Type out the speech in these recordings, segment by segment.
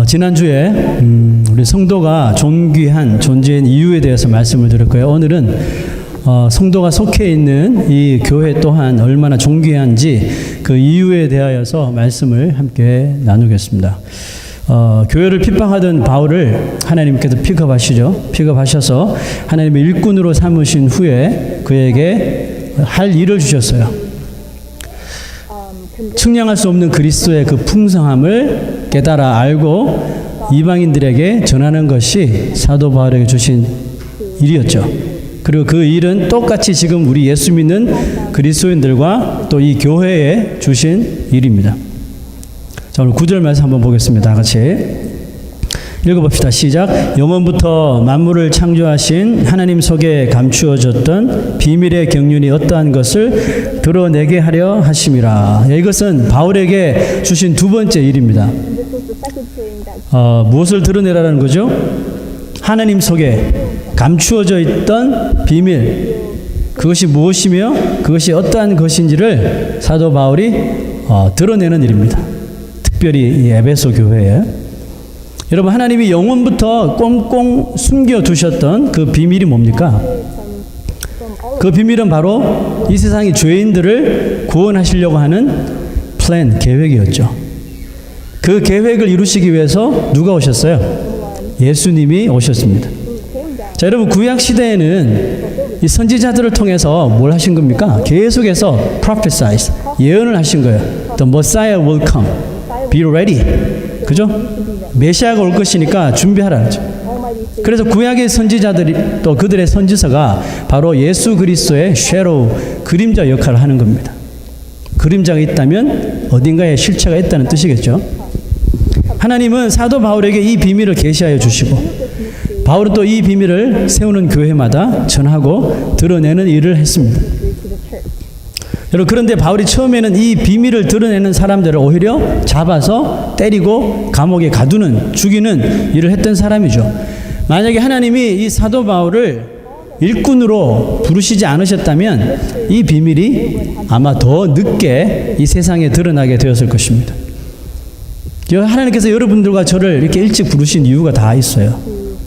지난주에 우리 성도가 존귀한 존재인 이유에 대해서 말씀을 드렸고요. 오늘은 성도가 속해 있는 이 교회 또한 얼마나 존귀한지 그 이유에 대하여서 말씀을 함께 나누겠습니다. 교회를 핍박하던 바울을 하나님께서 픽업하셔서 하나님의 일꾼으로 삼으신 후에 그에게 할 일을 주셨어요. 측량할 수 없는 그리스도의 그 풍성함을 깨달아 알고 이방인들에게 전하는 것이 사도 바울에게 주신 일이었죠. 그리고 그 일은 똑같이 지금 우리 예수 믿는 그리스도인들과 또 이 교회에 주신 일입니다. 자, 오늘 9절 말씀 한번 보겠습니다. 다 같이 읽어봅시다. 시작. 영원부터 만물을 창조하신 하나님 속에 감추어졌던 비밀의 경륜이 어떠한 것을 드러내게 하려 하심이라. 이것은 바울에게 주신 두 번째 일입니다. 무엇을 드러내라는 거죠? 하나님 속에 감추어져 있던 비밀, 그것이 무엇이며 그것이 어떠한 것인지를 사도 바울이 드러내는 일입니다. 특별히 이 에베소 교회에. 여러분, 하나님이 영원부터 꽁꽁 숨겨두셨던 그 비밀이 뭡니까? 그 비밀은 바로 이 세상의 죄인들을 구원하시려고 하는 플랜, 계획이었죠. 그 계획을 이루시기 위해서 누가 오셨어요? 예수님이 오셨습니다. 자, 여러분, 구약 시대에는 이 선지자들을 통해서 뭘 하신 겁니까? 계속해서 prophesize, 예언을 하신 거예요. The Messiah will come. Be ready. 그죠? 메시아가 올 것이니까 준비하라. 그래서 구약의 선지자들이 또 그들의 선지서가 바로 예수 그리스도의 shadow, 그림자 역할을 하는 겁니다. 그림자가 있다면 어딘가에 실체가 있다는 뜻이겠죠. 하나님은 사도 바울에게 이 비밀을 계시하여 주시고 바울은 또 이 비밀을 세우는 교회마다 전하고 드러내는 일을 했습니다. 여러분, 그런데 바울이 처음에는 이 비밀을 드러내는 사람들을 오히려 잡아서 때리고 감옥에 가두는, 죽이는 일을 했던 사람이죠. 만약에 하나님이 이 사도 바울을 일꾼으로 부르시지 않으셨다면 이 비밀이 아마 더 늦게 이 세상에 드러나게 되었을 것입니다. 하나님께서 여러분들과 저를 이렇게 일찍 부르신 이유가 다 있어요.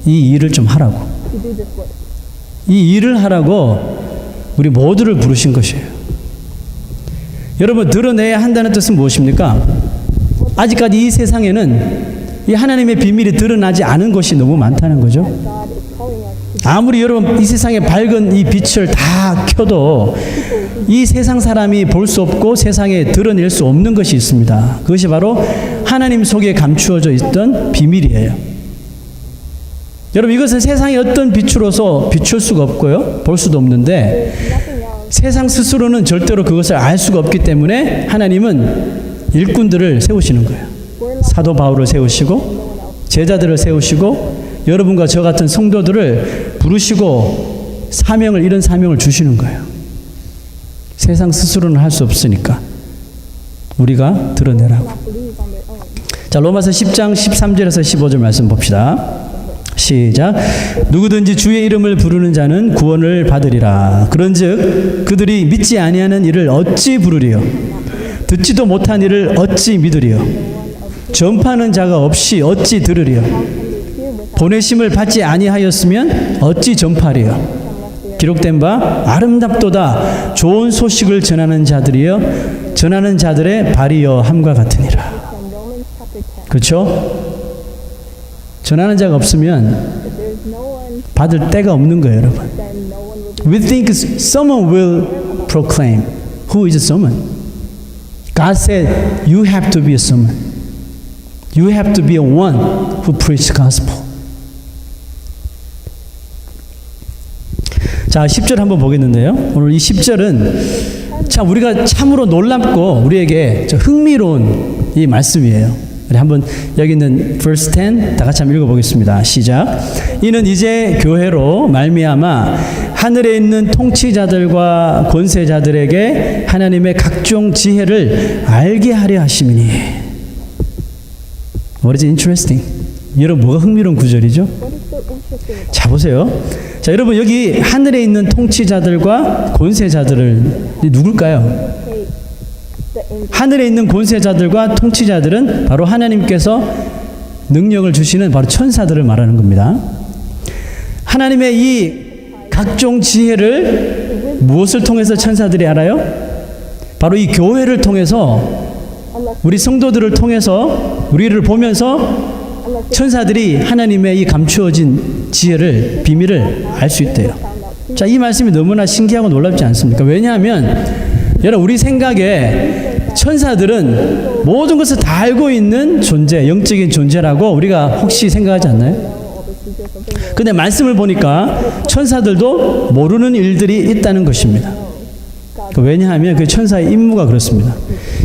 이 일을 좀 하라고. 이 일을 하라고 우리 모두를 부르신 것이에요. 여러분, 드러내야 한다는 뜻은 무엇입니까? 아직까지 이 세상에는 이 하나님의 비밀이 드러나지 않은 것이 너무 많다는 거죠. 아무리 여러분 이 세상에 밝은 이 빛을 다 켜도 이 세상 사람이 볼 수 없고 세상에 드러낼 수 없는 것이 있습니다. 그것이 바로 하나님 속에 감추어져 있던 비밀이에요. 여러분, 이것은 세상의 어떤 빛으로서 비출 수가 없고요, 볼 수도 없는데 세상 스스로는 절대로 그것을 알 수가 없기 때문에 하나님은 일꾼들을 세우시는 거예요. 사도 바울을 세우시고 제자들을 세우시고 여러분과 저 같은 성도들을 부르시고 이런 사명을 주시는 거예요. 세상 스스로는 할 수 없으니까 우리가 드러내라고. 자, 로마서 10장 13절에서 15절 말씀 봅시다. 시작. 누구든지 주의 이름을 부르는 자는 구원을 받으리라. 그런즉 그들이 믿지 아니하는 이를 어찌 부르리요? 듣지도 못한 이를 어찌 믿으리요? 전파하는 자가 없이 어찌 들으리요? 보내심을 받지 아니하였으면 어찌 전파하리요? 기록된 바 아름답도다 좋은 소식을 전하는 자들이여 전하는 자들의 발이여 함과 같으니라. 그렇죠? 전하는 자가 없으면 받을 데가 없는 거예요, 여러분. We think someone will proclaim. Who is someone? God said, you have to be a someone. You have to be a one who preach the gospel. 자, 10절 한번 보겠는데요. 오늘 이 10절은 참 우리가 참으로 놀랍고 우리에게 흥미로운 이 말씀이에요. 우리 한번 여기 있는 verse 10 다 같이 한번 읽어보겠습니다. 시작. 이는 이제 교회로 말미암아 하늘에 있는 통치자들과 권세자들에게 하나님의 각종 지혜를 알게 하려 하심이니. What is interesting? 여러분, 뭐가 흥미로운 구절이죠? 자, 보세요. 자, 여러분, 여기 하늘에 있는 통치자들과 권세자들은 누굴까요? 하늘에 있는 권세자들과 통치자들은 바로 하나님께서 능력을 주시는 바로 천사들을 말하는 겁니다. 하나님의 이 각종 지혜를 무엇을 통해서 천사들이 알아요? 바로 이 교회를 통해서, 우리 성도들을 통해서, 우리를 보면서 천사들이 하나님의 이 감추어진 지혜를, 비밀을 알 수 있대요. 자, 이 말씀이 너무나 신기하고 놀랍지 않습니까? 왜냐하면 여러분, 우리 생각에 천사들은 모든 것을 다 알고 있는 존재, 영적인 존재라고 우리가 혹시 생각하지 않나요? 근데 말씀을 보니까 천사들도 모르는 일들이 있다는 것입니다. 왜냐하면 그 천사의 임무가 그렇습니다.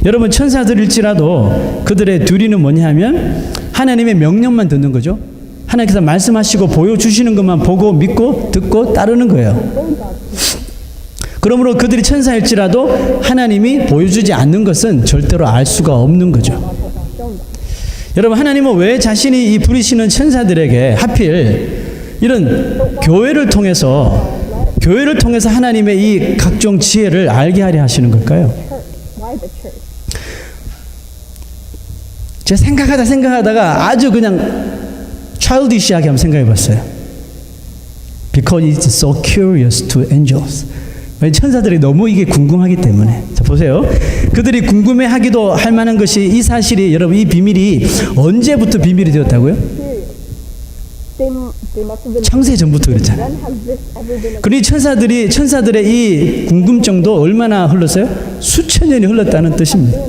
여러분, 천사들일지라도 그들의 두리는 뭐냐 하면 하나님의 명령만 듣는 거죠. 하나님께서 말씀하시고 보여주시는 것만 보고 믿고 듣고 따르는 거예요. 그러므로 그들이 천사일지라도 하나님이 보여주지 않는 것은 절대로 알 수가 없는 거죠. 여러분, 하나님은 왜 자신이 이 부리시는 천사들에게 하필 이런 교회를 통해서 하나님의 이 각종 지혜를 알게 하려 하시는 걸까요? 제가 생각하다가 아주 그냥 childish하게 한번 생각해 봤어요. Because it's so curious to angels. 천사들이 너무 이게 궁금하기 때문에. 자, 보세요. 그들이 궁금해하기도 할 만한 것이, 이 사실이, 여러분, 이 비밀이 언제부터 비밀이 되었다고요? 창세 전부터 그랬잖아요. 그러니 천사들의 이 궁금증도 얼마나 흘렀어요? 수천 년이 흘렀다는 뜻입니다.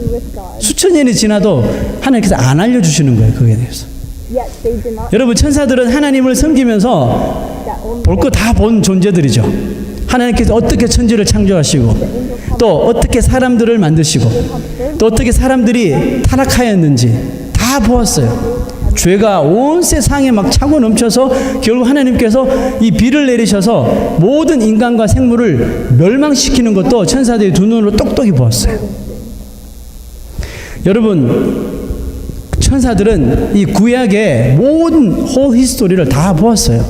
수천 년이 지나도 하나님께서 안 알려주시는 거예요, 그거에 대해서. 여러분, 천사들은 하나님을 섬기면서 볼 거 다 본 존재들이죠. 하나님께서 어떻게 천지를 창조하시고, 또 어떻게 사람들을 만드시고, 또 어떻게 사람들이 타락하였는지 다 보았어요. 죄가 온 세상에 막 차고 넘쳐서 결국 하나님께서 이 비를 내리셔서 모든 인간과 생물을 멸망시키는 것도 천사들이 두 눈으로 똑똑히 보았어요. 여러분, 천사들은 이 구약의 모든 whole history를 다 보았어요.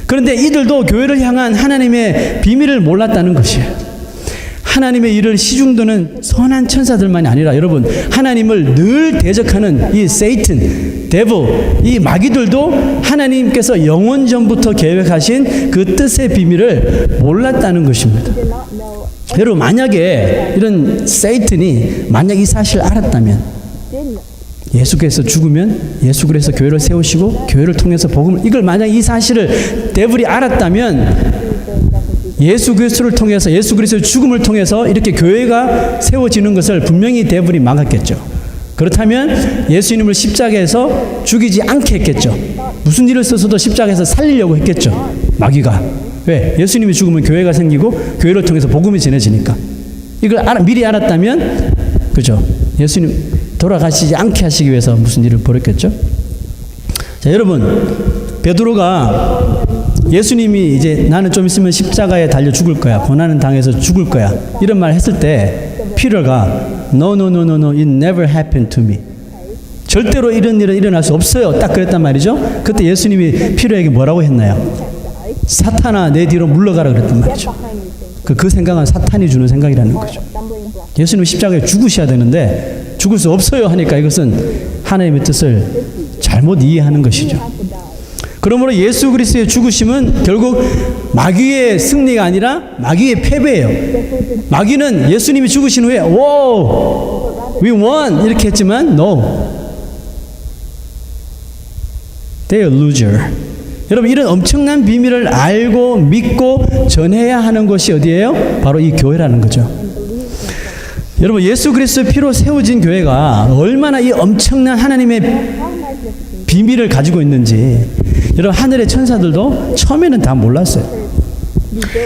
그런데 이들도 교회를 향한 하나님의 비밀을 몰랐다는 것이에요. 하나님의 일을 시중드는 선한 천사들만이 아니라, 여러분, 하나님을 늘 대적하는 이 세이튼, 데블, 이 마귀들도 하나님께서 영원 전부터 계획하신 그 뜻의 비밀을 몰랐다는 것입니다. 여러분, 만약에 이런 세이튼이 만약 이 사실을 알았다면, 예수께서 죽으면 예수 그리스도 교회를 세우시고 교회를 통해서 복음을, 이걸 만약 이 사실을 데블이 알았다면 예수 그리스도를 통해서, 예수 그리스도의 죽음을 통해서 이렇게 교회가 세워지는 것을 분명히 데블이 막았겠죠. 그렇다면 예수님을 십자가에서 죽이지 않게 했겠죠. 무슨 일을 써서도 십자가에서 살리려고 했겠죠, 마귀가. 왜? 예수님이 죽으면 교회가 생기고 교회를 통해서 복음이 전해지니까. 이걸 미리 알았다면, 그죠? 예수님 돌아가시지 않게 하시기 위해서 무슨 일을 벌였겠죠? 자, 여러분, 베드로가 예수님이 이제 나는 좀 있으면 십자가에 달려 죽을 거야, 고난을 당해서 죽을 거야, 이런 말 했을 때 피터가 No, it never happened to me. 절대로 이런 일은 일어날 수 없어요. 딱 그랬단 말이죠. 그때 예수님이 피터에게 뭐라고 했나요? 사탄아, 내 뒤로 물러가라 그랬단 말이죠. 그 생각은 사탄이 주는 생각이라는 거죠. 예수님 십자가에 죽으셔야 되는데 죽을 수 없어요 하니까 이것은 하나님의 뜻을 잘못 이해하는 것이죠. 그러므로 예수 그리스도의 죽으심은 결국 마귀의 승리가 아니라 마귀의 패배예요. 마귀는 예수님이 죽으신 후에 Whoa, we won 이렇게 했지만 No, they are loser. 여러분, 이런 엄청난 비밀을 알고 믿고 전해야 하는 것이 어디예요? 바로 이 교회라는 거죠. 여러분, 예수 그리스도의 피로 세워진 교회가 얼마나 이 엄청난 하나님의 비밀을 가지고 있는지, 여러분, 하늘의 천사들도 처음에는 다 몰랐어요.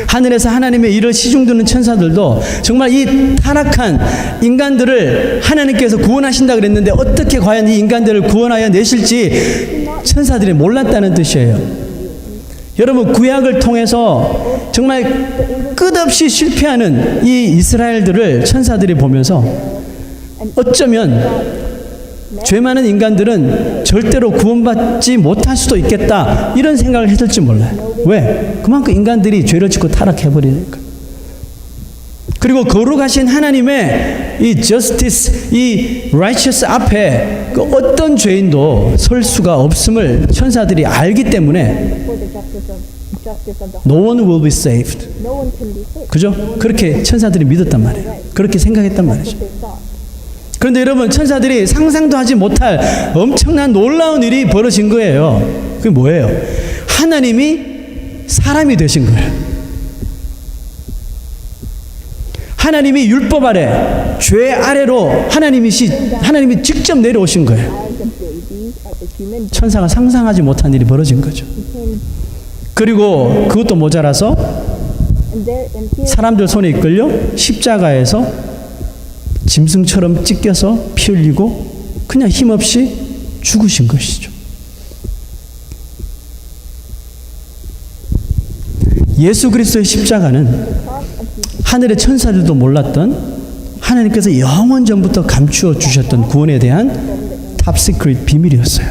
하늘에서 하나님의 일을 시중드는 천사들도 정말 이 타락한 인간들을 하나님께서 구원하신다 그랬는데 어떻게 과연 이 인간들을 구원하여 내실지 천사들이 몰랐다는 뜻이에요. 여러분, 구약을 통해서 정말 끝없이 실패하는 이 이스라엘들을 천사들이 보면서 어쩌면 죄 많은 인간들은 절대로 구원받지 못할 수도 있겠다, 이런 생각을 했을지 몰라요. 왜? 그만큼 인간들이 죄를 짓고 타락해버리니까. 그리고 거룩하신 하나님의 이 justice, 이 righteous 앞에 그 어떤 죄인도 설 수가 없음을 천사들이 알기 때문에 For the justice of the no one will be saved. no one can be saved. 그죠? 그렇게 천사들이 믿었단 말이에요. 그렇게 생각했단 말이죠. They thought. 그런데 여러분, 천사들이 상상도 하지 못할 엄청난 놀라운 일이 벌어진 거예요. 그게 뭐예요? 하나님이 사람이 되신 거예요. 하나님이 율법 아래, 죄 아래로 하나님이 직접 내려오신 거예요. As a baby, as a human 천사가 상상하지 못한 일이 벌어진 거죠. became, 그리고 그것도 모자라서 and here 사람들 손에 이끌려 십자가에서 짐승처럼 찢겨서 피 흘리고 그냥 힘없이 죽으신 것이죠. 예수 그리스도의 십자가는 하늘의 천사들도 몰랐던 하나님께서 영원 전부터 감추어 주셨던 구원에 대한 탑시크릿 비밀이었어요.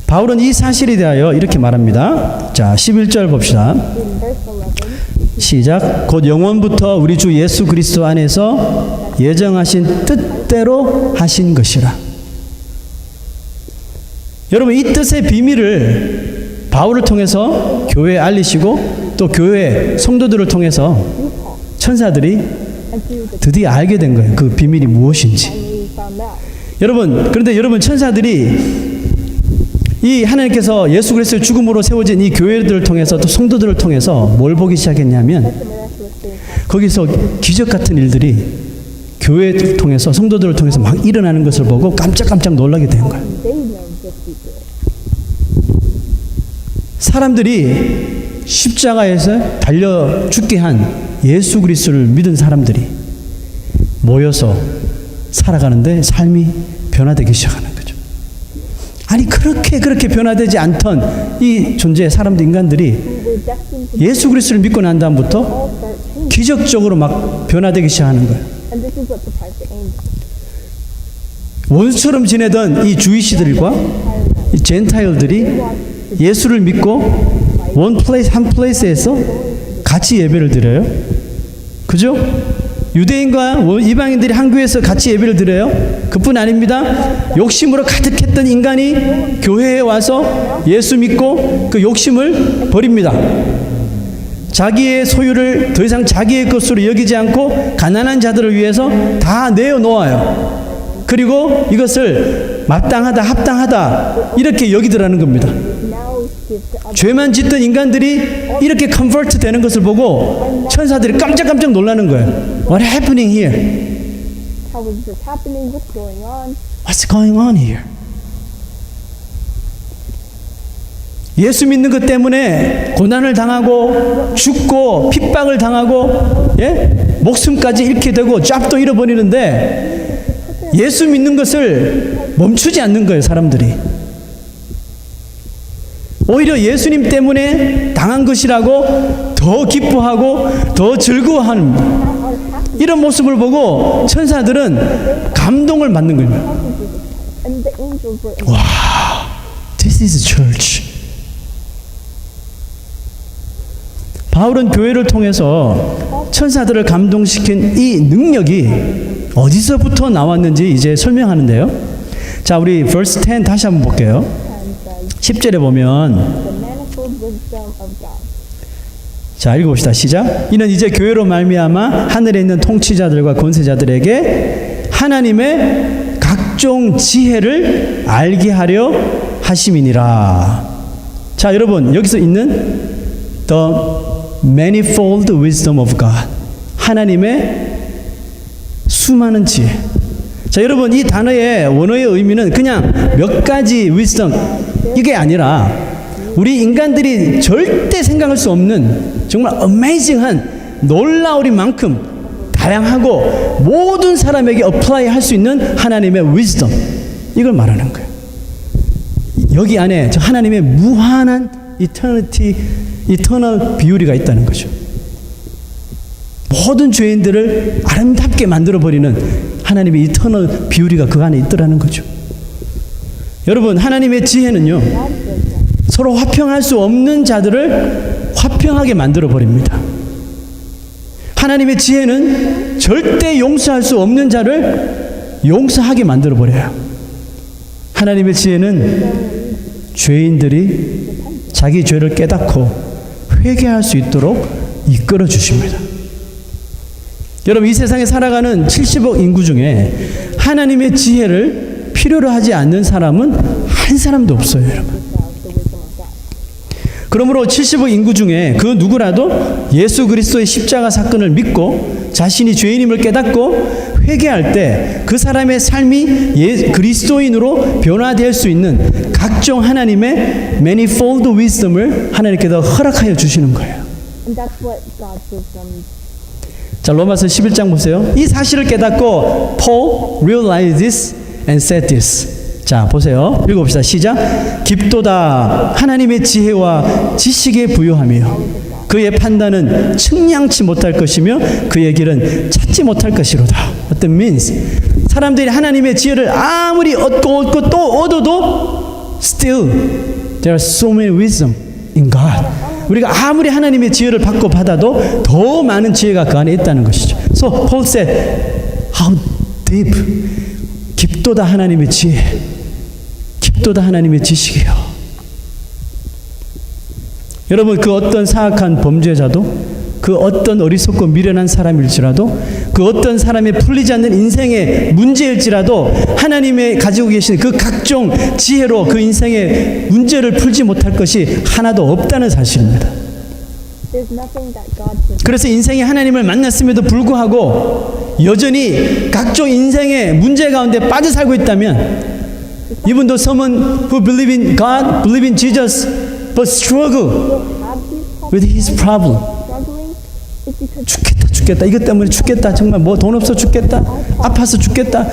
바울은 이 사실에 대하여 이렇게 말합니다. 자, 11절 봅시다. in verse 11, 시작. 곧 영원부터 우리 주 예수 그리스도 안에서 예정하신 뜻대로 하신 것이라. 여러분, 이 뜻의 비밀을 바울을 통해서 교회에 알리시고 또 교회 성도들을 통해서 천사들이 and through the 드디어 알게 된 거예요. 그 비밀이 무엇인지. and we found out. 여러분, 그런데 여러분, 천사들이 이 하나님께서 예수 그리스도의 죽음으로 세워진 이 교회들을 통해서 또 성도들을 통해서 뭘 보기 시작했냐면 The miraculous things 거기서 기적 같은 일들이 교회를 통해서 성도들을 통해서 막 일어나는 것을 보고 깜짝깜짝 놀라게 된 거예요. they know just be good. 사람들이 십자가에서 달려 죽게 한 예수 그리스도를 믿은 사람들이 모여서 살아가는데 삶이 변화되기 시작하는 거죠. 아니 그렇게 변화되지 않던 이 존재 사람들 인간들이 Who were destined to 예수 그리스도를 믿고 난 다음부터 all start changing. 기적적으로 막 변화되기 시작하는 거예요. And this is what surprised the angels. 원수처럼 지내던 이 주이시들과 이 젠타일들이 예수를 믿고 한 플레이스에서 같이 예배를 드려요. 그죠? 유대인과 이방인들이 한 교회에서 같이 예배를 드려요. 그뿐 아닙니다. 욕심으로 가득했던 인간이 교회에 와서 예수 믿고 그 욕심을 버립니다. 자기의 소유를 더 이상 자기의 것으로 여기지 않고 가난한 자들을 위해서 다 내어놓아요. 그리고 이것을 마땅하다, 합당하다 이렇게 여기더라는 겁니다. Now give to others. 죄만 짓던 인간들이 이렇게 컨버트 되는 것을 보고 천사들이 깜짝깜짝 놀라는 거예요. What happening here? How is this happening? What's going on? What's going on here? 예수 믿는 것 때문에 고난을 당하고 죽고 핍박을 당하고 목숨까지 잃게 되고 짭도 잃어버리는데 예수 믿는 것을 멈추지 않는 거예요, 사람들이. 오히려 예수님 때문에 당한 것이라고 더 기뻐하고 더 즐거워하는 이런 모습을 보고 천사들은 감동을 받는 겁니다. And the angels were in 와, this is church. 바울은 교회를 통해서 천사들을 감동시킨 이 능력이 어디서부터 나왔는지 이제 설명하는데요. 자, 우리 verse 10 다시 한번 볼게요. and 10절에 보면 the manifold wisdom of God. 자, 읽어봅시다. 시작. 이는 이제 교회로 말미암아 하늘에 있는 통치자들과 권세자들에게 하나님의 각종 지혜를 알게 하려 하심이니라. 자, 여러분, 여기서 있는 the manifold wisdom of God, 하나님의 수많은 지혜. 자, 여러분, 이 단어의 원어의 의미는 그냥 몇 가지 wisdom 이게 아니라 우리 인간들이 절대 생각할 수 없는 정말 어메이징한 놀라우리만큼 다양하고 모든 사람에게 어플라이 할 수 있는 하나님의 wisdom, 이걸 말하는 거예요. 여기 안에 저 하나님의 무한한 이터널 비율이가 있다는 거죠. 모든 죄인들을 아름답게 만들어버리는 하나님의 이터널 비율이가 그 안에 있더라는 거죠. 여러분, 하나님의 지혜는요, 서로 화평할 수 없는 자들을 화평하게 만들어버립니다. 하나님의 지혜는 절대 용서할 수 없는 자를 용서하게 만들어 버려요. 하나님의 지혜는 죄인들이 자기 죄를 깨닫고 회개할 수 있도록 이끌어 주십니다. 여러분, 이 세상에 살아가는 70억 인구 중에 하나님의 지혜를 필요로 하지 않는 사람은 한 사람도 없어요, 여러분. 그러므로 70억 인구 중에 그 누구라도 예수 그리스도의 십자가 사건을 믿고 자신이 죄인임을 깨닫고 회개할 때 그 사람의 삶이 그리스도인으로 변화될 수 있는 각종 하나님의 manifold wisdom을 하나님께서 허락하여 주시는 거예요. And that's what God's wisdom. 자, 로마서 11장 보세요. 이 사실을 깨닫고 Paul realized this and said this. 자, 보세요. 읽어봅시다. 시작. 깊도다 하나님의 지혜와 지식에 부요하며 그의 판단은 측량치 못할 것이며 그의 길은 찾지 못할 것이로다. What that means? 사람들이 하나님의 지혜를 아무리 얻고 또 얻어도 still there are so many wisdom in God. 우리가 아무리 하나님의 지혜를 받고 받아도 더 많은 지혜가 그 안에 있다는 것이죠. So Paul said, how deep, 깊도다 하나님의 지혜, 깊도다 하나님의 지식이요. 여러분, 그 어떤 사악한 범죄자도, 그 어떤 어리석고 미련한 사람일지라도, 그 어떤 사람의 풀리지 않는 인생의 문제일지라도 하나님의 가지고 계신 그 각종 지혜로 그 인생의 문제를 풀지 못할 것이 하나도 없다는 사실입니다. There's nothing that God can. 그래서 인생에 하나님을 만났음에도 불구하고 여전히 각종 인생의 문제 가운데 빠져 살고 있다면, even though someone who believe in God, believe in Jesus, but struggle with his problem. Struggling is because 죽겠다. 이것 때문에 죽겠다. 정말 뭐 돈 없어 죽겠다. 아파서 죽겠다.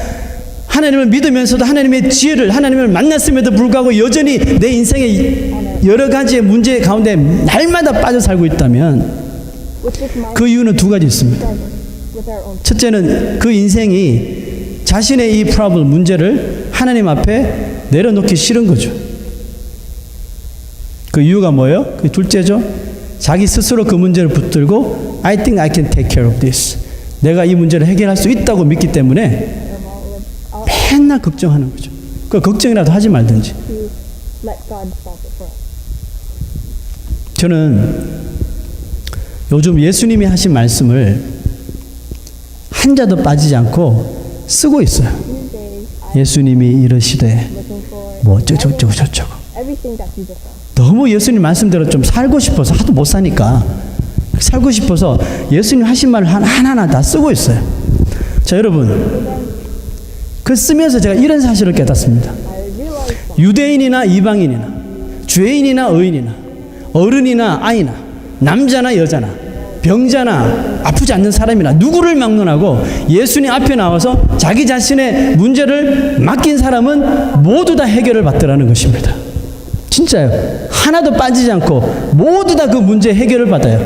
하나님을 믿으면서도 하나님의 지혜를, 하나님을 만났음에도 불구하고 여전히 내 인생의 여러 가지의 문제 가운데 날마다 빠져 살고 있다면 with this mind 그 이유는 두 가지 있습니다. with our own. 첫째는 그 인생이 자신의 이 프로블, 문제를 하나님 앞에 내려놓기 싫은 거죠. 그 이유가 뭐예요? 그 둘째죠. 자기 스스로 그 문제를 붙들고 I think I can take care of this. 내가 이 문제를 해결할 수 있다고 믿기 때문에 맨날 걱정하는 거죠. 그 걱정이라도 하지 말든지. To let God solve it for us. 저는 요즘 예수님이 하신 말씀을 한 자도 빠지지 않고 쓰고 있어요. These days, I'm 예수님이 이러시되 looking for 뭐 저쩌고 everything that Jesus said. 너무 예수님 말씀대로 좀 살고 싶어서 하도 못 사니까 살고 싶어서 예수님 하신 말을 하나하나 다 쓰고 있어요. 자, 여러분, 그 쓰면서 제가 이런 사실을 깨닫습니다. I realized that 유대인이나 이방인이나 죄인이나 의인이나 어른이나 아이나 남자나 여자나 병자나 아프지 않는 사람이나 누구를 막론하고 예수님 앞에 나와서 자기 자신의 문제를 맡긴 사람은 모두 다 해결을 받더라는 것입니다. 진짜요. 하나도 빠지지 않고 모두 다 그 문제 해결을 받아요.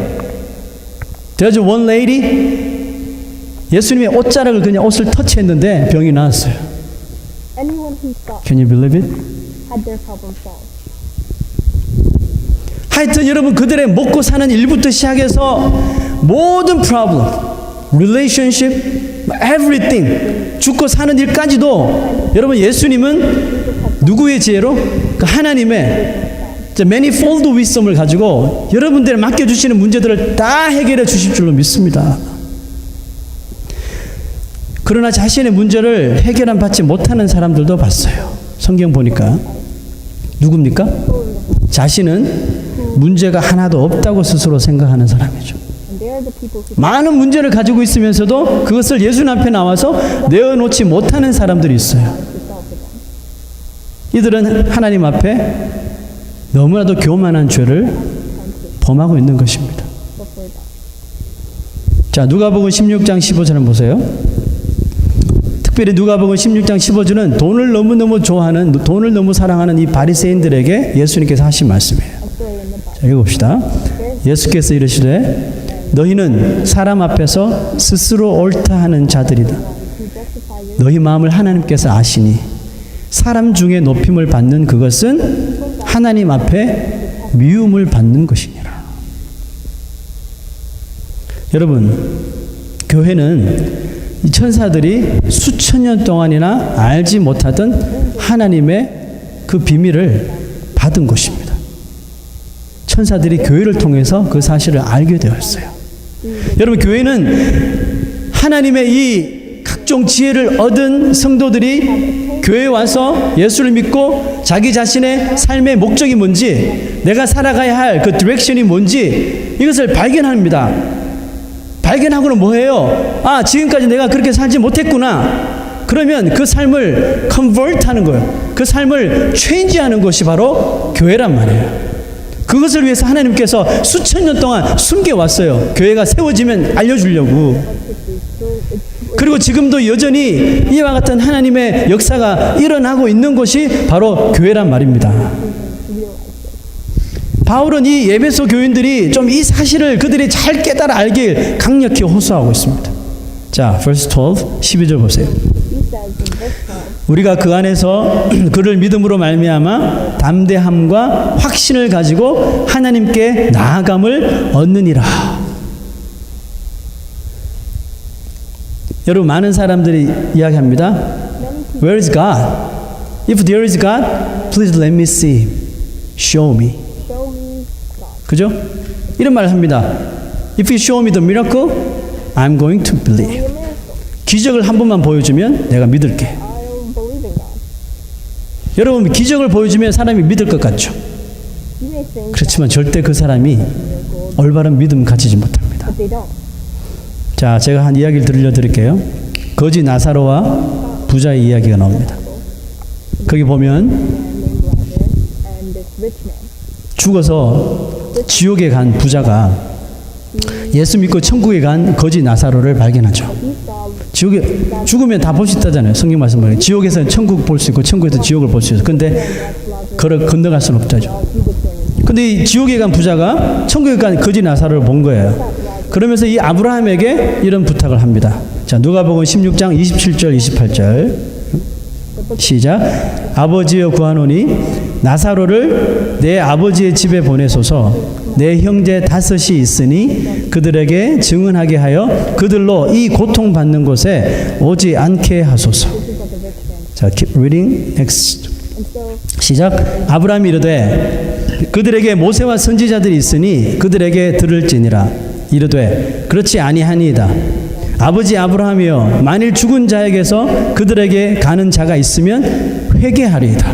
There's one lady, 예수님의 옷자락을 그냥 옷을 터치했는데 병이 나았어요. anyone who thought Can you believe it? had their problem solved. 하여튼 여러분, 그들의 먹고 사는 일부터 시작해서 모든 problem, relationship, everything, 죽고 사는 일까지도 여러분, 예수님은 누구의 지혜로? 그 하나님의 manifold wisdom을 가지고 여러분들의 맡겨주시는 문제들을 다 해결해 주실 줄로 믿습니다. 그러나 자신의 문제를 해결한 받지 못하는 사람들도 봤어요. 성경 보니까 누굽니까? 자신은 문제가 하나도 없다고 스스로 생각하는 사람이죠. And they're the people who 많은 문제를 가지고 있으면서도 그것을 예수 앞에 나와서 내어놓지 못하는 사람들이 있어요. solve it. 이들은 하나님 앞에 너무나도 교만한 죄를 범하고 있는 것입니다. Before God. 자, 누가복음 16장 15절을 보세요. 특별히 누가복음 16장 15절은 돈을 너무너무 좋아하는, 돈을 너무 사랑하는 이 바리새인들에게 예수님께서 하신 말씀이에요. A story in the Bible. 자, 읽어봅시다. 예수께서 이르시되 너희는 사람 앞에서 스스로 옳다 하는 자들이다. Who justify your 너희 마음을 하나님께서 아시니 사람 중에 높임을 받는 그것은 하나님 앞에 미움을 받는 것이니라. 여러분, 교회는 이 천사들이 수천 년 동안이나 알지 못하던 하나님의 그 비밀을 받은 곳입니다. 천사들이 교회를 통해서 그 사실을 알게 되었어요. 여러분, 교회는 하나님의 이 각종 지혜를 얻은 성도들이 교회에 와서 예수를 믿고 자기 자신의 삶의 목적이 뭔지, 내가 살아가야 할 그 디렉션이 뭔지 이것을 발견합니다. 발견하고는 뭐해요? 아, 지금까지 내가 그렇게 살지 못했구나. 그러면 그 삶을 컨버트 하는 거예요. 그 삶을 체인지하는 것이 바로 교회란 말이에요. 그것을 위해서 하나님께서 수천 년 동안 숨겨왔어요. 교회가 세워지면 알려주려고. 그리고 지금도 여전히 이와 같은 하나님의 역사가 일어나고 있는 곳이 바로 교회란 말입니다. 바울은 이 에베소 교인들이 좀 이 사실을 그들이 잘 깨달아 알길 강력히 호소하고 있습니다. 자, verse 12, 12절 보세요. 우리가 그 안에서 그를 믿음으로 말미암아 담대함과 확신을 가지고 하나님께 나아감을 얻느니라. 여러분, 많은 사람들이 이야기합니다. Where is God? If there is God, please let me see Him. Show me. 그죠? 이런 말을 합니다. If you show me the miracle, I'm going to believe. 기적을 한 번만 보여주면 내가 믿을게. 여러분, 기적을 보여주면 사람이 믿을 것 같죠? 그렇지만 절대 그 사람이 올바른 믿음 가지지 못합니다. 자, 제가 한 이야기를 들려드릴게요. 거지 나사로와 부자의 이야기가 나옵니다. 거기 보면 죽어서 지옥에 간 부자가 예수 믿고 천국에 간 거지 나사로를 발견하죠. 지옥에 죽으면 다 볼 수 있다잖아요. 성경 말씀을. 지옥에서는 천국 볼 수 있고 천국에서 지옥을 볼 수 있어요. 근데 건너갈 수는 없다죠. 근데 이 지옥에 간 부자가 천국에 간 거지 나사로를 본 거예요. 그러면서 이 아브라함에게 이런 부탁을 합니다. 자, 누가복음 16장 27절 28절 시작. 아버지여 구하노니 나사로를 내 아버지의 집에 보내소서. 내 형제 5이 있으니 그들에게 증언하게 하여 그들로 이 고통받는 곳에 오지 않게 하소서. 자, keep reading. Next. 시작. 아브라함이 이르되 그들에게 모세와 선지자들이 있으니 그들에게 들을지니라. 이르되 그렇지 아니하니이다. 아버지 아브라함이여, 만일 죽은 자에게서 그들에게 가는 자가 있으면 회개하리이다.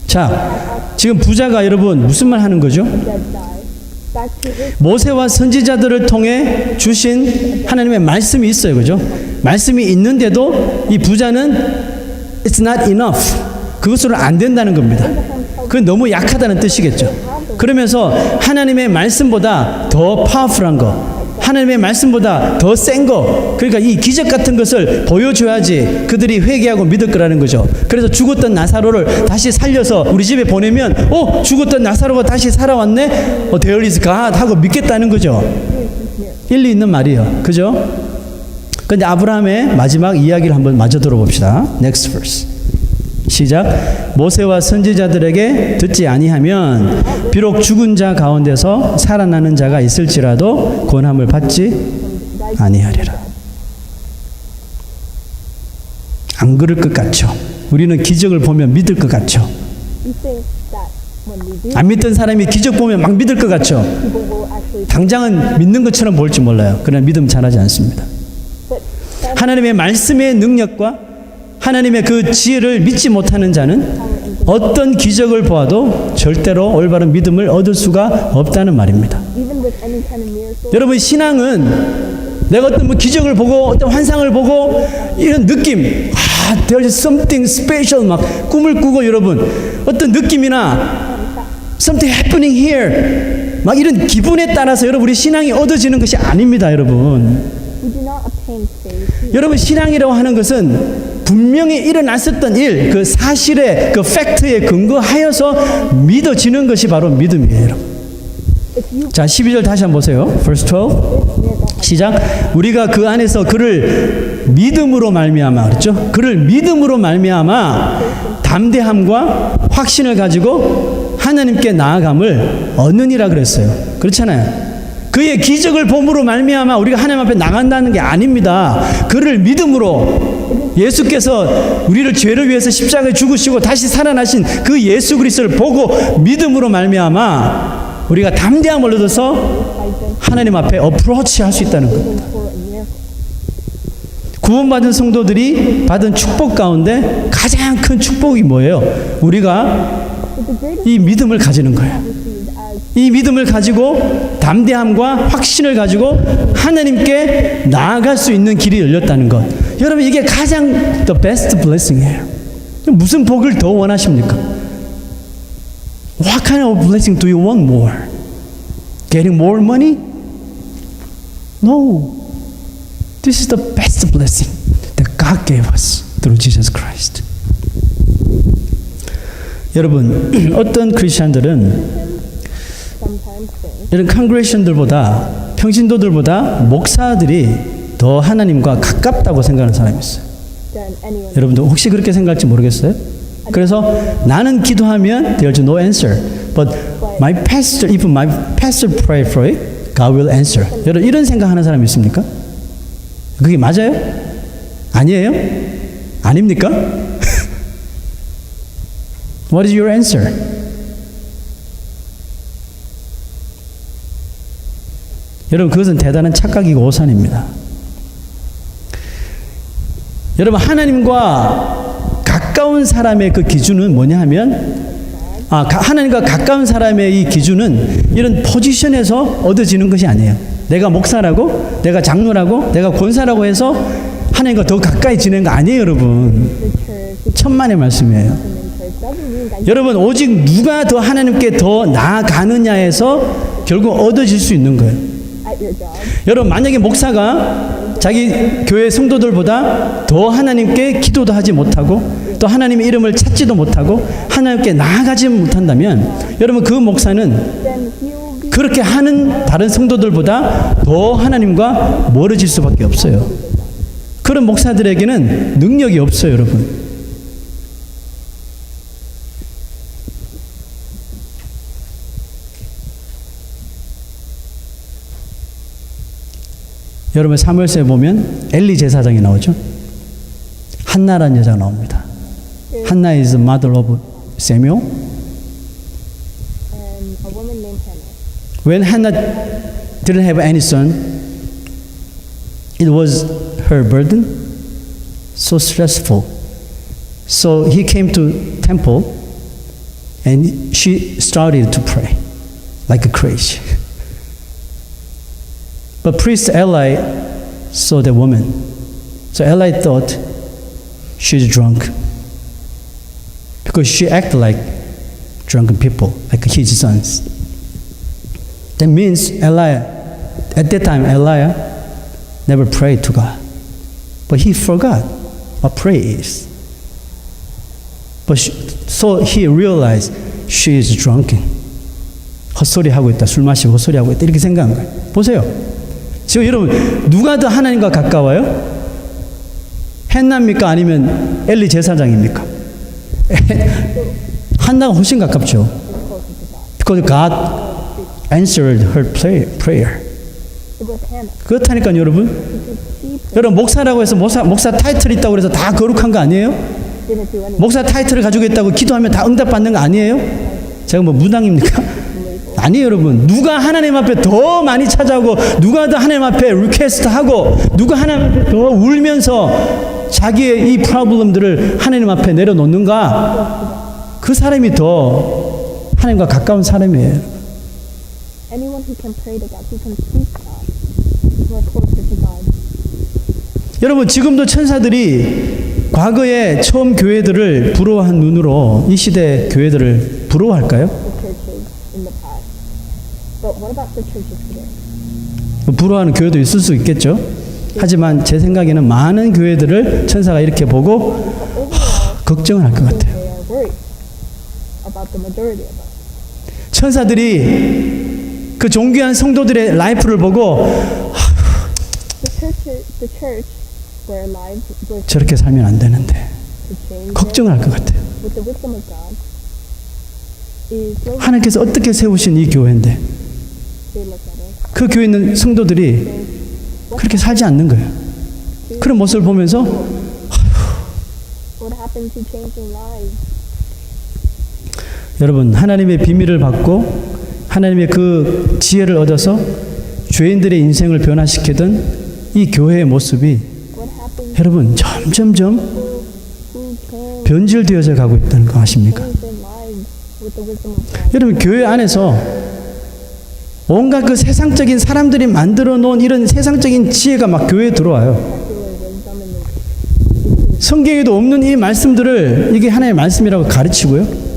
자, 지금 부자가 여러분 무슨 말 하는 거죠? 모세와 선지자들을 통해 주신 하나님의 말씀이 있어요. 그죠? 말씀이 있는데도 이 부자는 it's not enough. 그것으로 안 된다는 겁니다. 그건 너무 약하다는 뜻이겠죠. 그러면서 하나님의 말씀보다 더 파워풀한 거, 하나님의 말씀보다 더 센 거, 그러니까 이 기적 같은 것을 보여줘야지 그들이 회개하고 믿을 거라는 거죠. 그래서 죽었던 나사로를 다시 살려서 우리 집에 보내면 죽었던 나사로가 다시 살아왔네? There is God 하고 믿겠다는 거죠. 일리 있는 말이에요. 그죠? 근데 아브라함의 마지막 이야기를 한번 마저 들어봅시다. Next verse. 시작. 모세와 선지자들에게 듣지 아니하면 비록 죽은 자 가운데서 살아나는 자가 있을지라도 권함을 받지 아니하리라. 안 그럴 것 같죠? 우리는 기적을 보면 믿을 것 같죠? 안 믿던 사람이 기적 보면 막 믿을 것 같죠? 당장은 믿는 것처럼 보일지 몰라요. 그러나 믿음 잘하지 않습니다. 하나님의 말씀의 능력과 하나님의 그 지혜를 믿지 못하는 자는 어떤 기적을 보아도 절대로 올바른 믿음을 얻을 수가 없다는 말입니다. 여러분, 신앙은 내가 어떤 기적을 보고 어떤 환상을 보고 이런 느낌, there's something special, 막 꿈을 꾸고 여러분 어떤 느낌이나 something happening here, 막 이런 기분에 따라서 여러분 우리 신앙이 얻어지는 것이 아닙니다. 여러분 신앙이라고 하는 것은 분명히 일어났었던 일, 그 사실의 그 팩트에 근거하여서 믿어지는 것이 바로 믿음이에요. 자, 12절 다시 한번 보세요. Verse 12. 시작. 우리가 그 안에서 그를 믿음으로 말미암아, 그렇죠? 그를 믿음으로 말미암아 담대함과 확신을 가지고 하나님께 나아감을 얻느니라 그랬어요. 그렇잖아요. 그의 기적을 봄으로 말미암아 우리가 하나님 앞에 나간다는 게 아닙니다. 그를 믿음으로 예수께서 우리를 죄를 위해서 십자가에 죽으시고 다시 살아나신 그 예수 그리스도를 보고 믿음으로 말미암아 우리가 담대함을 얻어서 하나님 앞에 어프로치 할 수 있다는 거예요. for a miracle. 구원받은 성도들이 받은 축복 가운데 가장 큰 축복이 뭐예요? 우리가 But the greatest 이 믿음을 가지는 거예요. received as 이 믿음을 가지고 담대함과 확신을 가지고 하나님께 나아갈 수 있는 길이 열렸다는 것. 여러분 이게 가장 the best blessing이에요. 무슨 복을 더 원하십니까? What kind of blessing do you want more? Getting more money? No. This is the best blessing that God gave us through Jesus Christ. 여러분 어떤 크리스천들은 sometimes think 이런 컨그레이션들보다 평신도들보다 목사들이 더 하나님과 가깝다고 생각하는 사람이 있어요. than anyone. 여러분도 혹시 그렇게 생각할지 모르겠어요? 그래서 나는 기도하면 there's no answer. But my pastor, if my pastor pray for it, God will answer. 여러분 이런 생각하는 사람이 있습니까? 그게 맞아요? 아니에요? 아닙니까? What is your answer? 여러분 그것은 대단한 착각이고 오산입니다. 여러분 하나님과 가까운 사람의 그 기준은 뭐냐 하면 하나님과 가까운 사람의 이 기준은 이런 포지션에서 얻어지는 것이 아니에요. 내가 목사라고 내가 장로라고 내가 권사라고 해서 하나님과 더 가까이 지내는 거 아니에요. 여러분 The church, 천만의 말씀이에요. the church doesn't mean that 여러분 오직 누가 더 하나님께 더 나아가느냐에서 결국 얻어질 수 있는 거예요. at your job, 여러분 만약에 목사가 자기 교회 성도들보다 더 하나님께 기도도 하지 못하고 또 하나님의 이름을 찾지도 못하고 하나님께 나아가지 못한다면 여러분 그 목사는 then he will be 그렇게 하는 다른 성도들보다 더 하나님과 멀어질 수밖에 없어요. 그런 목사들에게는 능력이 없어요, 여러분. 여러분 사무엘서에 보면 엘리 제사장이 나오죠. 한나라는 여자가 나옵니다. 한나 is the mother of Samuel. and a woman named Hannah. When Hannah didn't have any son, it was her burden, so stressful. So he came to temple and she started to pray like crazy. But priest Eli saw the woman. So Eli thought she's drunk because she acted like drunken people, like his sons. That means at that time, Eli never prayed to God. But he forgot what prayer is. So he realized she is drunken. 헛소리 하고 있다, 술 마시고 헛소리 하고 있다, 이렇게 생각한 거예요. 보세요. 지금 여러분, 누가 더 하나님과 가까워요? 헨나입니까? 아니면 엘리 제사장입니까? 한나가 훨씬 가깝죠. Because God answered her prayer. It was Hannah. 그렇다니까요, 여러분. 여러분, 목사라고 해서 목사 타이틀 있다고 해서 다 거룩한 거 아니에요? Didn't do anything. 목사 타이틀을 가지고 있다고 기도하면 다 응답받는 거 아니에요? 제가 뭐 무당입니까? 아니에요, 여러분. 누가 하나님 앞에 더 많이 찾아오고 누가 더 하나님 앞에 리퀘스트하고 누가 하나님 앞에 더 울면서 자기의 이 프로블럼들을 하나님 앞에 내려놓는가? 그 사람이 더 하나님과 가까운 사람이에요. Anyone who can pray to God, who can seek God, is more closer to God. 여러분 지금도 천사들이 과거에 처음 교회들을 부러워한 눈으로 이 시대 교회들을 부러워할까요? The churches in the past. But what about the churches today? 부러워하는 교회도 있을 수 있겠죠. 하지만 제 생각에는 많은 교회들을 천사가 이렇게 보고 걱정을 할 것 같아요. They are worried about the majority of us. 천사들이 그 존귀한 성도들의 라이프를 보고 The church where lives were 저렇게 살면 안 되는데 to change 걱정을 할 것 같아요. with the wisdom of God is slowly 하나님께서 어떻게 세우신 이 교회인데 they look at us. 그 교회에 있는 성도들이 그렇게 살지 않는 거예요. 그런 모습을 보면서 What happened to changing lives? 여러분, 하나님의 비밀을 받고 하나님의 그 지혜를 얻어서 죄인들의 인생을 변화시키던 이 교회의 모습이 What happened 여러분 점점점 who came 변질되어져 가고 있다는 거 아십니까? changed their lives with the wisdom of God? 여러분, 교회 안에서 온갖 그 세상적인 사람들이 만들어 놓은 이런 세상적인 지혜가 막 교회에 들어와요. Secular wisdom and the 성경에도 없는 이 말씀들을 이게 하나님의 말씀이라고 가르치고요.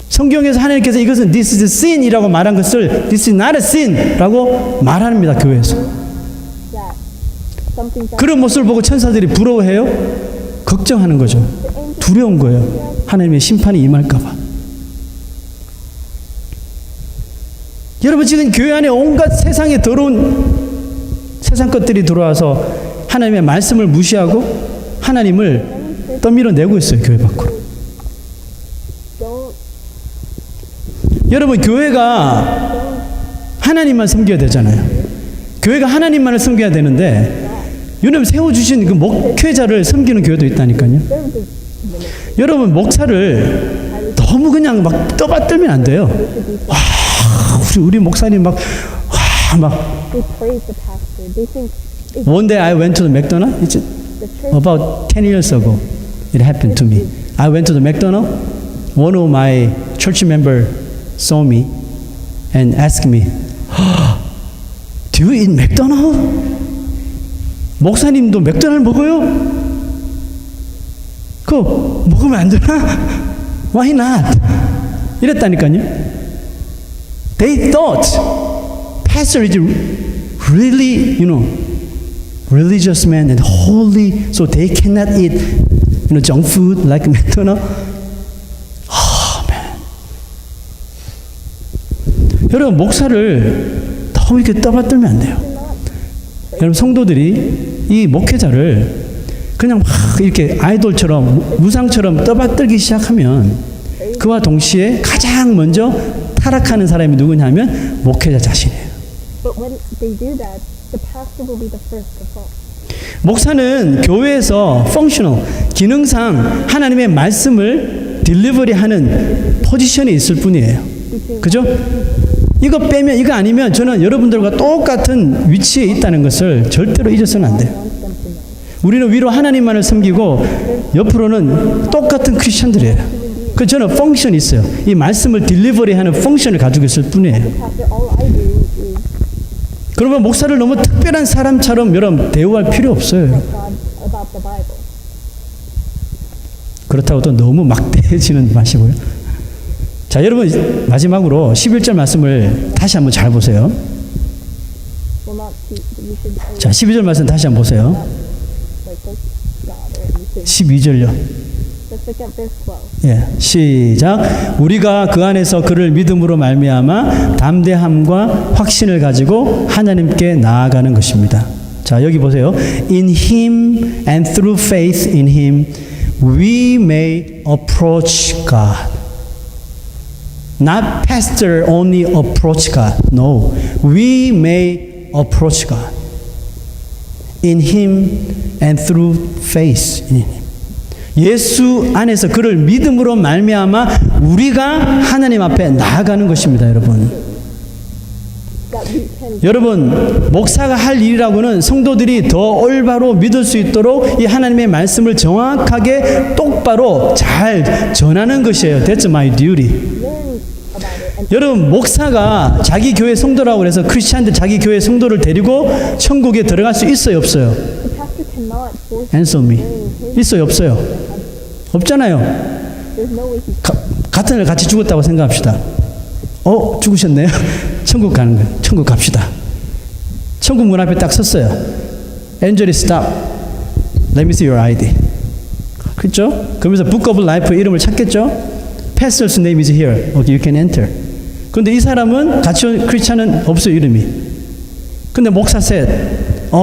성경에서 하나님께서 이것은 this is a sin이라고 말한 것을 this is not a sin라고 말합니다. 교회에서. that something that 그런 모습을 보고 천사들이 부러워해요. 걱정하는 거죠. 두려운 거예요. 하나님의 심판이 임할까 봐. 여러분, 지금 교회 안에 온갖 세상에 더러운 세상 것들이 들어와서 하나님의 말씀을 무시하고 하나님을 떠밀어내고 있어요. 교회 밖으로. don't 여러분, 교회가 하나님만 섬겨야 되잖아요. 교회가 하나님만을 섬겨야 되는데 여러분, 세워주신 그 목회자를 섬기는 교회도 있다니까요. serve the 여러분, 목사를 너무 그냥 막 떠받들면 안 돼요. 와, 우리 목사님 막 they praise the pastor. They think it's One day I went to the McDonald's. It's the church about 10 years ago. It happened to me. I went to the McDonald's. One of my church member saw me and asked me, "Do you eat McDonald's?" 목사님도 맥도날드 먹어요? 그거 먹으면 안 되나? Why not? 이랬다니까요. They thought pastor is really, religious man and holy, so they cannot eat, junk food like McDonald's. Oh, man. 여러분, 목사를 너무 이렇게 떠받들면 안 돼요. 여러분, 성도들이 이 목회자를 그냥 막 이렇게 아이돌처럼 무상처럼 떠받들기 시작하면 그와 동시에 가장 먼저 타락하는 사람이 누구냐면 목회자 자신이에요. but when they do that, the pastor will be the first to fall. 목사는 교회에서 펑셔널, 기능상 하나님의 말씀을 딜리버리하는 포지션에 있을 뿐이에요. 그죠? 이거 빼면, 이거 아니면 저는 여러분들과 똑같은 위치에 있다는 것을 절대로 잊어서는 안 돼요. Wants them to know. 우리는 위로 하나님만을 섬기고 옆으로는 똑같은 크리스천들이에요. 그 저는 펑션이 있어요. 이 말씀을 딜리버리하는 펑션을 가지고 있을 뿐이에요. Pastor, all I do is 그러면 목사를 너무 특별한 사람처럼 여러분 대우할 필요 없어요. tell God about the Bible. 그렇다고 또 너무 막대해지는 마시고요. 자, 여러분, 마지막으로 11절 말씀을 다시 한번 잘 보세요. Well, not you should 자, 12절 말씀 다시 한번 보세요. like this God or anything. 12절요. Let's look at verse 12. 예, 시작. 우리가 그 안에서 그를 믿음으로 말미암아 담대함과 확신을 가지고 하나님께 나아가는 것입니다. 자, 여기 보세요. In him and through faith in him we may approach God. Not pastor only approach God. No. We may approach God. In him and through faith in him. 예수 안에서 그를 믿음으로 말미암아 우리가 하나님 앞에 나아가는 것입니다, 여러분. That we can 여러분, 목사가 할 일이라고는 성도들이 더 올바로 믿을 수 있도록 이 하나님의 말씀을 정확하게 똑바로 잘 전하는 것이에요. That's my duty. learn about it and 여러분, 목사가 자기 교회 성도라고 해서 크리스찬들 자기 교회 성도를 데리고 천국에 들어갈 수 있어요, 없어요? the pastor cannot force Answer me. 있어요, 없어요? 없잖아요. there's no way he 같은 날 같이 죽었다고 생각합시다. 죽으셨네요. 천국 가는 거예요. 천국 갑시다. 천국 문 앞에 딱 섰어요. Angel, stop. Let me see your ID. 그렇죠? 그러면서 Book of Life 이름을 찾겠죠? Pastor's name is here. Okay, you can enter. 근데 이 사람은 같이 온 크리스찬은 없어요, 이름이. 근데 목사 said,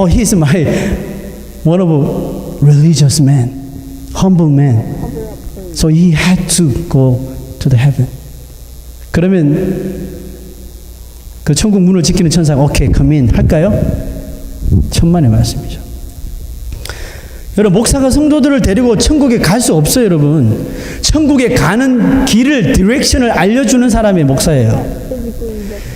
he is my one of religious man, humble man. cover up for So he had to go to the heaven. 그러면 그 천국 문을 지키는 천사가 오케이, come in 할까요? 천만의 말씀이죠. 여러분, 목사가 성도들을 데리고 천국에 갈 수 없어요, 여러분. 천국에 가는 길을, 디렉션을 알려주는 사람이 목사예요.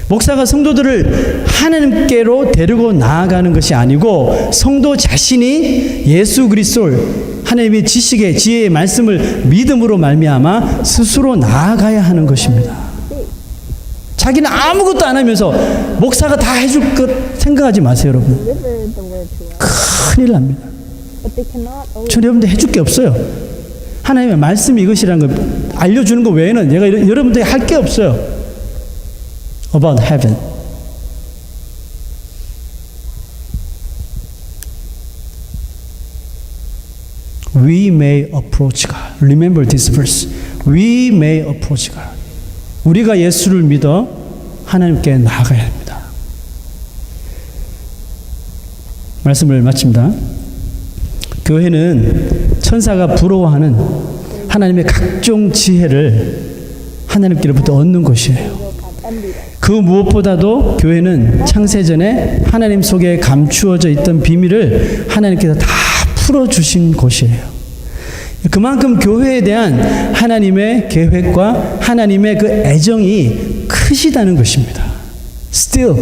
목사가 성도들을 하나님께로 데리고 나아가는 것이 아니고 성도 자신이 예수 그리스도를 하나님의 지식의 지혜의 말씀을 믿음으로 말미암아 스스로 나아가야 하는 것입니다. 자기는 아무것도 안 하면서 목사가 다 해줄 것 생각하지 마세요, 여러분. 큰일 납니다. 저 여러분들 해줄 게 없어요. 하나님의 말씀이 이것이라는 걸 알려주는 것 외에는 내가 여러분들이 할 게 없어요. About heaven. We may approach God. Remember this verse. We may approach God. 우리가 예수를 믿어 하나님께 나아가야 합니다. 말씀을 마칩니다. 교회는 천사가 부러워하는 하나님의 각종 지혜를 하나님께로부터 얻는 곳이에요. 그 무엇보다도 교회는 창세전에 하나님 속에 감추어져 있던 비밀을 하나님께서 다 풀어주신 곳이에요. 그만큼 교회에 대한 하나님의 계획과 하나님의 그 애정이 크시다는 것입니다. Still,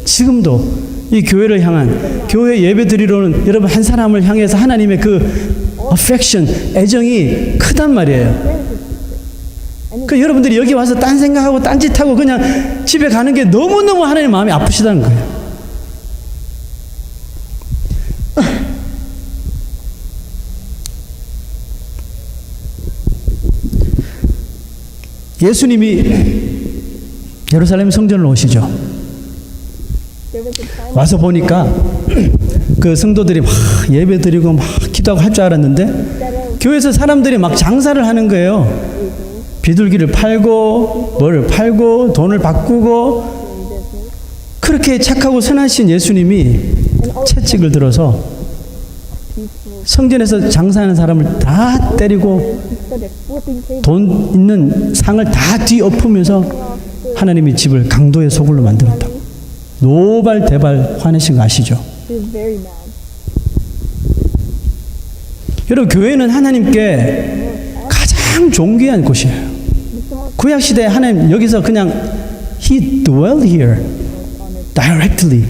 지금도 이 교회를 향한, 교회 예배 드리러는 여러분 한 사람을 향해서 하나님의 그 affection, 애정이 크단 말이에요. 그 여러분들이 여기 와서 딴 생각하고 딴짓하고 그냥 집에 가는 게 너무너무 하나님 마음이 아프시다는 거예요. 예수님이 예루살렘 성전을 오시죠. 와서 보니까 그 성도들이 막 예배 드리고 막 기도하고 할 줄 알았는데 교회에서 사람들이 막 장사를 하는 거예요. 비둘기를 팔고 뭐를 팔고 돈을 바꾸고, 그렇게 착하고 선하신 예수님이 채찍을 들어서 성전에서 장사하는 사람을 다 때리고 돈 있는 상을 다 뒤엎으면서 하나님이 집을 강도의 소굴로 만들었다고. 노발대발 화내신 거 아시죠? 여러분, 교회는 하나님께 가장 존귀한 곳이에요. 구약시대에 하나님 여기서 그냥 He dwelled here directly.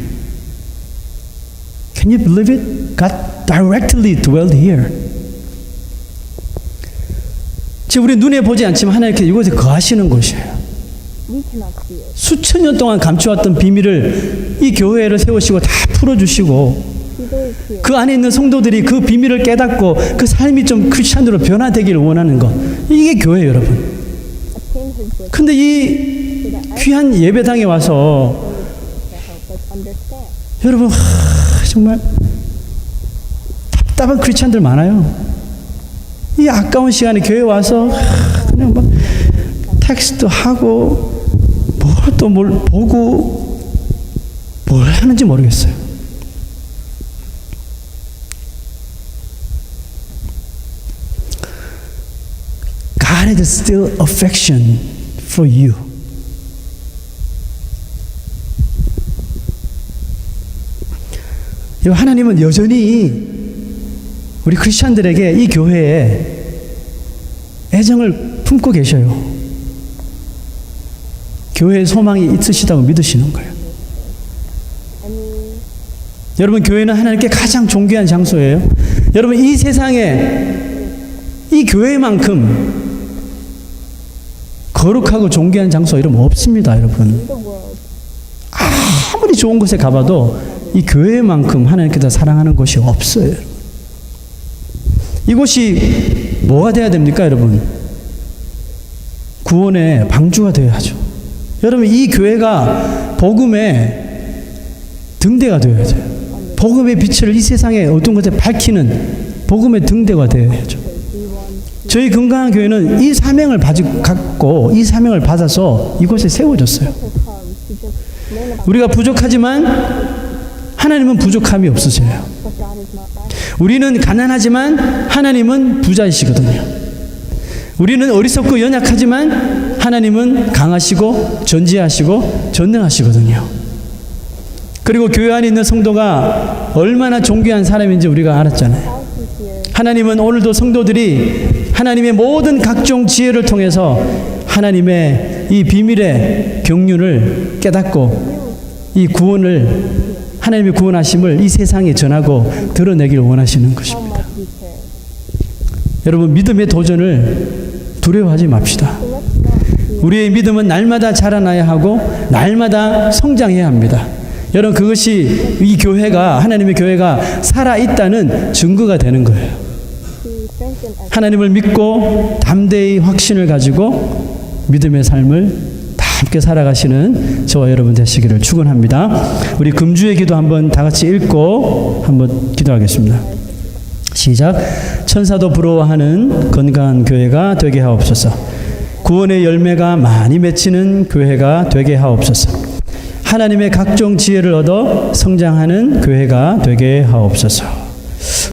Can you believe it? God directly dwelled here. 지금 우리 눈에 보지 않지만 하나님께서 이곳에 거하시는 곳이에요. 수천 년 동안 감추었던 비밀을 이 교회를 세우시고 다 풀어주시고, 그 안에 있는 성도들이 그 비밀을 깨닫고 그 삶이 좀 크리스찬으로 변화되기를 원하는 것, 이게 교회예요, 여러분. 근데 이 귀한 예배당에 와서 여러분 정말 답답한 크리스찬들 많아요. 이 아까운 시간에 교회 와서 그냥 막 텍스트 하고 뭘 보고 뭘 하는지 모르겠어요. God has still affection for you. 하나님은 여전히 우리 크리스천들에게 이 교회에 애정을 품고 계셔요. 교회에 소망이 있으시다고 믿으시는 거예요. 여러분, 교회는 하나님께 가장 존귀한 장소예요. 여러분, 이 세상에 이 교회만큼 거룩하고 존귀한 장소 이름 없습니다, 여러분. 아무리 좋은 곳에 가봐도 이 교회만큼 하나님께서 사랑하는 곳이 없어요. 이곳이 뭐가 돼야 됩니까, 여러분? 구원의 방주가 되어야죠. 여러분, 이 교회가 복음의 등대가 되어야 돼요. 복음의 빛을 이 세상의 어두운 곳에 밝히는 복음의 등대가 되어야죠. 저희 건강한 교회는 이 사명을 갖고 이 사명을 받아서 이곳에 세워졌어요. 우리가 부족하지만 하나님은 부족함이 없으세요. 우리는 가난하지만 하나님은 부자이시거든요. 우리는 어리석고 연약하지만 하나님은 강하시고 전지하시고 전능하시거든요. 그리고 교회 안에 있는 성도가 얼마나 존귀한 사람인지 우리가 알았잖아요. thousands here. 하나님은 오늘도 성도들이 하나님의 모든 각종 지혜를 통해서 하나님의 이 비밀의 경륜을 깨닫고 이 구원을, 하나님의 구원하심을 이 세상에 전하고 드러내기를 원하시는 How 것입니다. much we care. 여러분, 믿음의 도전을 두려워하지 맙시다. So let's not fear. 우리의 믿음은 날마다 자라나야 하고 날마다 성장해야 합니다. 여러분, 그것이 이 교회가, 하나님의 교회가 살아있다는 증거가 되는 거예요. To strengthen us. 하나님을 믿고 담대히 확신을 가지고 믿음의 삶을 다 함께 살아가시는 저와 여러분 되시기를 축원합니다. 우리 금주의 기도 한번 다 같이 읽고 한번 기도하겠습니다. 시작. 천사도 부러워하는 건강한 교회가 되게 하옵소서. 구원의 열매가 많이 맺히는 교회가 되게 하옵소서. 하나님의 각종 지혜를 얻어 성장하는 교회가 되게 하옵소서.